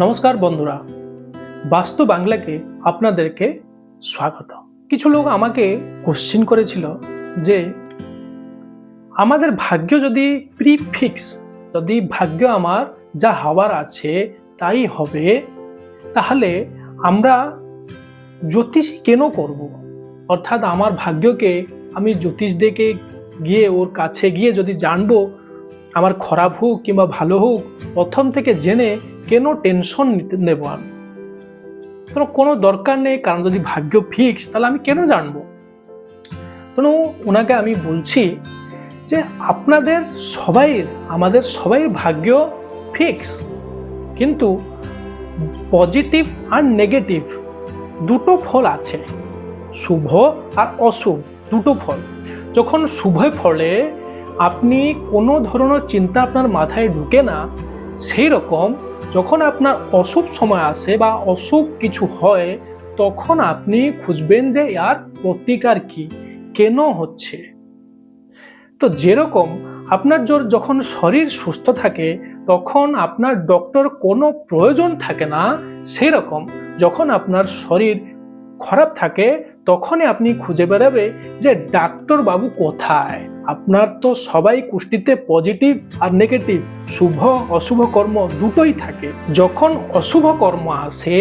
নমস্কার বন্ধুরা, বাস্তু বাংলাকে আপনাদেরকে স্বাগত। কিছু লোক আমাকে কোশ্চেন করেছিল যে আমাদের ভাগ্য যদি প্রিফিক্স, যদি ভাগ্য আমার যা হওয়ার আছে তাই হবে, তাহলে আমরা জ্যোতিষ কেন করব? অর্থাৎ আমার ভাগ্যকে আমি জ্যোতিষ দেখে গিয়ে ওর কাছে গিয়ে যদি জানবো আমার খারাপ হোক কিংবা ভালো হোক, প্রথম থেকে জেনে কেন টেনশন নেব আমি? কোনো দরকার নেই, কারণ যদি ভাগ্য ফিক্স তাহলে আমি কেন জানবো? তো ওনাকে আমি বলছি যে আমাদের সবাই ভাগ্য ফিক্স, কিন্তু পজিটিভ আর নেগেটিভ দুটো ফল আছে, শুভ আর অশুভ দুটো ফল। যখন শুভ ফলে আপনি কোনো ধরনের চিন্তা আপনার মাথায় ঢুকে না, সেই রকম যখন আপনার অশুভ সময় আসে বা অশুভ কিছু হয়, তখন আপনি খুঁজবেন যে ইয়ার প্রতিকার কি, কেন হচ্ছে। তো যেরকম আপনার যখন শরীর সুস্থ থাকে তখন আপনার ডক্টর কোনো প্রয়োজন থাকে না, সেই রকম যখন আপনার শরীর খারাপ থাকে তখনই আপনি খুঁজে বেড়াবে যে ডাক্তার বাবু কোথায়। আপনার তো সবাই কুষ্টিতে পজিটিভ আর নেগেটিভ, শুভ অশুভ কর্ম দুটোই থাকে। যখন অশুভ কর্ম আসে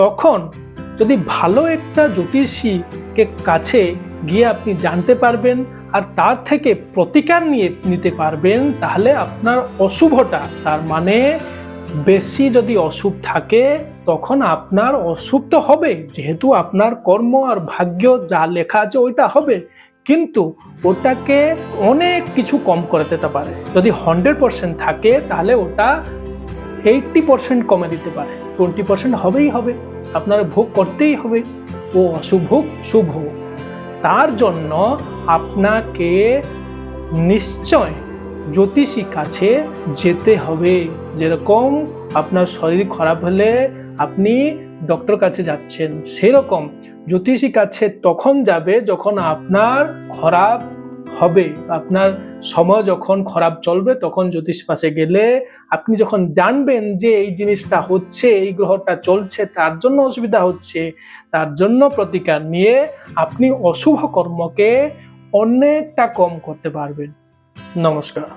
তখন যদি ভালো একটা জ্যোতিষীকে কাছে গিয়ে আপনি জানতে পারবেন আর তার থেকে প্রতিকার নিতে পারবেন, তাহলে আপনার অশুভটা, তার মানে বেশি যদি অশুভ থাকে তখন আপনার অশুভ তো হবে, যেহেতু আপনার কর্ম আর ভাগ্য যা লেখা আছে ওইটা হবে, কিন্তু ওটাকে অনেক কিছু কম করে দিতে পারে। যদি 100% থাকে তাহলে ওটা 80% কমে দিতে পারে, 20% হবেই হবে, আপনার ভোগ করতেই হবে। ও অশুভ হোক শুভ হোক, তার জন্য আপনাকে নিশ্চয় জ্যোতিষী কাছে যেতে হবে। যেরকম আপনার শরীর খারাপ হলে আপনি ডক্টর কাছে যাচ্ছেন, সেরকম জ্যোতিষী কাছে তখন যাবে যখন আপনার খারাপ হবে, আপনার সময় যখন খারাপ চলবে তখন জ্যোতিষ পাশে গেলে আপনি যখন জানবেন যে এই জিনিসটা হচ্ছে, এই গ্রহটা চলছে, তার জন্য অসুবিধা হচ্ছে, তার জন্য প্রতিকার নিয়ে আপনি অশুভ কর্মকে অনেকটা কম করতে পারবেন। নমস্কার।